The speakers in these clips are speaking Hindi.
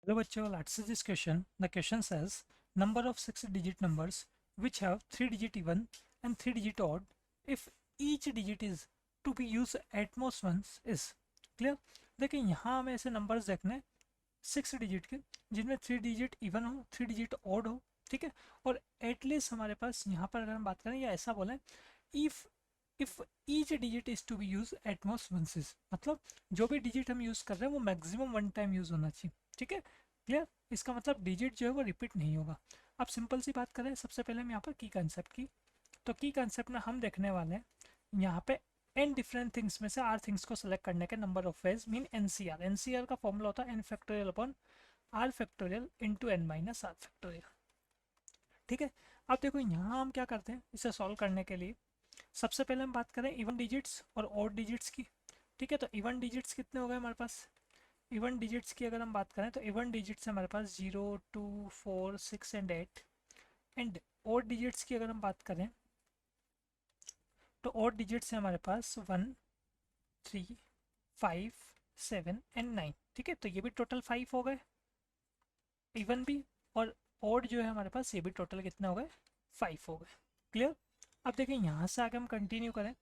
Hello bachcho, let's see this question. The question says number of 6-digit numbers which have 3-digit even and 3-digit odd if each digit is to be used at most once is clear. देखिए यहाँ हमें ऐसे नंबर्स देखने हैं 6 डिजिट के जिनमें 3 डिजिट इवन हो 3 डिजिट ऑड हो, ठीक है। और एटलीस्ट हमारे पास यहाँ पर अगर हम बात करें या ऐसा बोलें if if each digit is to be use at most once is, मतलब जो भी डिजिट हम यूज कर रहे हैं वो मैक्सिमम वन टाइम यूज होना चाहिए, ठीक है। क्लियर। इसका मतलब डिजिट जो है वो रिपीट नहीं होगा। अब सिंपल सी बात करें, सबसे पहले हम यहाँ पर की कंसेप्ट की, तो की कंसेप्ट में हम देखने वाले हैं यहाँ पे एन डिफरेंट थिंग्स में से आर थिंग्स को सेलेक्ट करने के number of ways mean nCr. NCr का फॉर्मूला होता है N factorial upon R factorial into N minus R factorial, ठीक है। अब देखो यहाँ हम क्या करते हैं इसे सॉल्व करने के लिए, सबसे पहले हम बात करें इवन डिजिट्स और ऑड डिजिट्स की, ठीक है। तो इवन डिजिट्स कितने हो गए हमारे पास, इवन डिजिट्स की अगर हम बात करें तो इवन डिजिट्स हमारे पास 0, 2, 4, 6 एंड 8। एंड ऑड डिजिट्स की अगर हम बात करें तो ऑड डिजिट्स है हमारे पास 1, 3, 5, 7 एंड 9, ठीक है। तो ये भी टोटल 5 हो गए इवन भी, और ऑड जो है हमारे पास ये भी टोटल कितने हो गए 5 हो गए। क्लियर। अब देखिए यहाँ से आगे हम कंटिन्यू करें,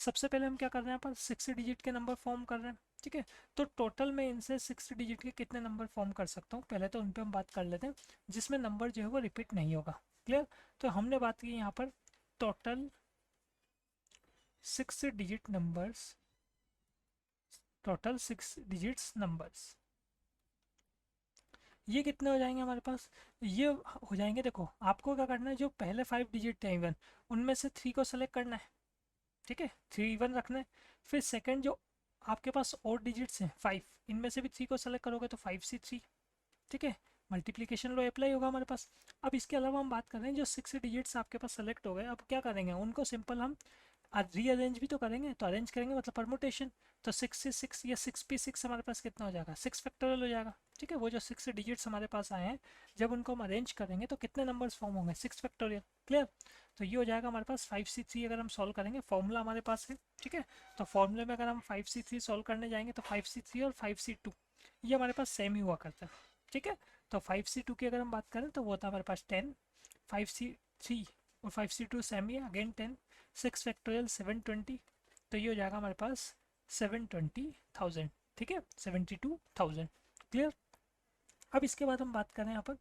सबसे पहले हम क्या कर रहे हैं यहाँ पर 6 डिजिट के नंबर फॉर्म कर रहे हैं, ठीक है। तो टोटल में इनसे 6 डिजिट के कितने नंबर फॉर्म कर सकता हूँ, पहले तो उन पर हम बात कर लेते हैं जिसमें नंबर जो है वो रिपीट नहीं होगा। क्लियर। तो हमने बात की यहाँ पर total 6 digit numbers, total 6 digits numbers, ये कितने हो जाएंगे हमारे पास, ये हो जाएंगे। देखो आपको क्या करना है, जो पहले 5 डिजिट थे इवन उनमें से 3 को सेलेक्ट करना है, ठीक है, 3 इवन रखना है। फिर सेकंड जो आपके पास और डिजिट्स हैं 5, इनमें से भी 3 को सेलेक्ट करोगे तो 5 से 3, ठीक है। मल्टीप्लिकेशन लो अप्लाई होगा हमारे पास। अब इसके अलावा हम बात कर रहे हैं जो 6 डिजिट्स आपके पास सेलेक्ट हो गए, अब क्या करेंगे उनको सिंपल हम रीअरेंज भी तो करेंगे, तो अरेंज करेंगे मतलब परमुटेशन। तो 6 से 6 या 6 पे 6 हमारे पास कितना हो जाएगा 6 फैक्टोरियल हो जाएगा, ठीक है। वो जो 6 डिजिट्स हमारे पास आए हैं जब उनको हम अरेंज करेंगे तो कितने नंबर्स फॉर्म होंगे 6 फैक्टोरियल। क्लियर। तो ये हो जाएगा हमारे पास 5 से 3 अगर हम सॉल्व करेंगे, फॉर्मूला हमारे पास है, ठीक है। तो फॉर्मूले में अगर हम 5 से 3 सॉल्व करने जाएंगे तो 5 से 3 और 5 से 2 ये हमारे पास सेम ही हुआ करता है, ठीक है। तो 5 से 2 की अगर हम बात करें तो वो होता है हमारे पास 10, 5 से 3 और 5 से 2 सेम ही है अगेन 10, 6 फैक्टोरियल 720, तो ये हो जाएगा हमारे पास 720,000, ठीक है, 72,000। क्लियर। अब इसके बाद हम बात करें यहाँ पर,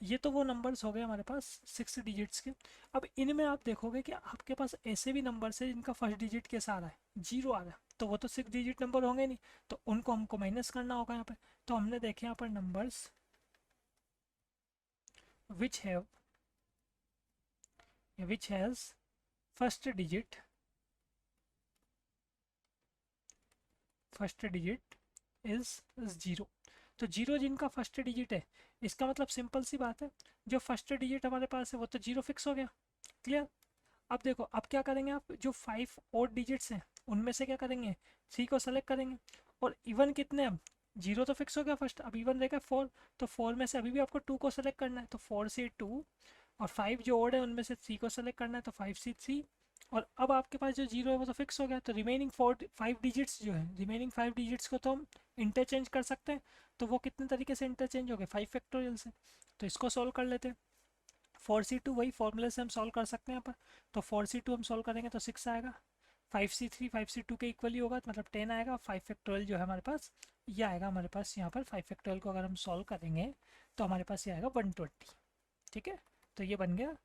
ये तो वो नंबर्स हो गए हमारे पास 6 डिजिट्स के। अब इनमें आप देखोगे कि आपके पास ऐसे भी नंबर्स है जिनका फर्स्ट डिजिट कैसा आ रहा है 0 आ रहा है, तो वो तो 6 डिजिट नंबर होंगे नहीं, तो उनको हमको माइनस करना होगा यहाँ पे। तो हमने देखे यहाँ पर numbers which have which has first digit is 0। तो 0 जिनका फर्स्ट डिजिट है, इसका मतलब सिंपल सी बात है जो फर्स्ट डिजिट हमारे पास है वो तो 0 फिक्स हो गया। क्लियर। अब देखो अब क्या करेंगे, आप जो 5 और डिजिट्स हैं उनमें से क्या करेंगे 3 को सेलेक्ट करेंगे, और इवन कितने अब 0 तो फिक्स हो गया फर्स्ट, अब इवन रहेगा 4, तो 4 में से अभी भी आपको 2 को सेलेक्ट करना है, तो 4 से 2, और 5 जो और है उनमें से 3 को सेलेक्ट करना है, तो 5 से 3। और अब आपके पास जो 0 है वो तो फिक्स हो गया, तो रिमेनिंग 5 डिजिट्स जो है, रिमेनिंग 5 डिजिट्स को तो हम इंटरचेंज कर सकते हैं। तो वो कितने तरीके से इंटरचेंज हो गए 5 फैक्टोरियल से। तो इसको सॉल्व कर लेते हैं। 4 से 2 वही फॉर्मूले से हम सॉल्व कर सकते हैं यहाँ पर, तो 4 से 2 हम सॉल्व करेंगे तो 6 आएगा, 5 से 3 5 से 2 के इक्वली होगा तो मतलब 10 आएगा, 5 फैक्टोरियल जो है हमारे पास ये आएगा हमारे पास यहाँ पर 5 फैक्टोरियल को अगर हम सॉल्व करेंगे तो हमारे पास ये आएगा 120, ठीक है। तो ये बन गया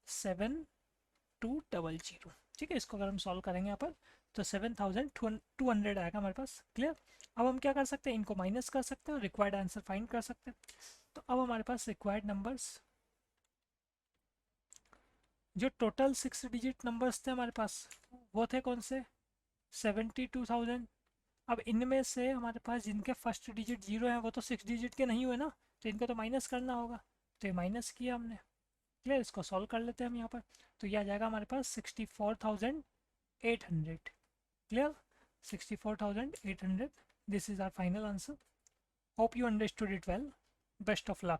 7200, ठीक है। इसको अगर हम सॉल्व करेंगे यहाँ पर तो 7200 आएगा हमारे पास। क्लियर। अब हम क्या कर सकते हैं, इनको माइनस कर सकते हैं और रिक्वायर्ड आंसर फाइंड कर सकते हैं। तो अब हमारे पास रिक्वायर्ड नंबर्स जो टोटल 6 डिजिट नंबर्स थे हमारे पास वो थे कौन से 72,000। अब इनमें से हमारे पास जिनके फर्स्ट डिजिट 0 है वो तो 6 डिजिट के नहीं हुए ना, तो इनको तो माइनस करना होगा, तो ये माइनस किया हमने। क्लियर। इसको सॉल्व कर लेते हैं हम यहाँ पर, तो ये आ जाएगा हमारे पास 64,800। Clear. 64,800, this is our final answer. Hope you understood it well. Best of luck.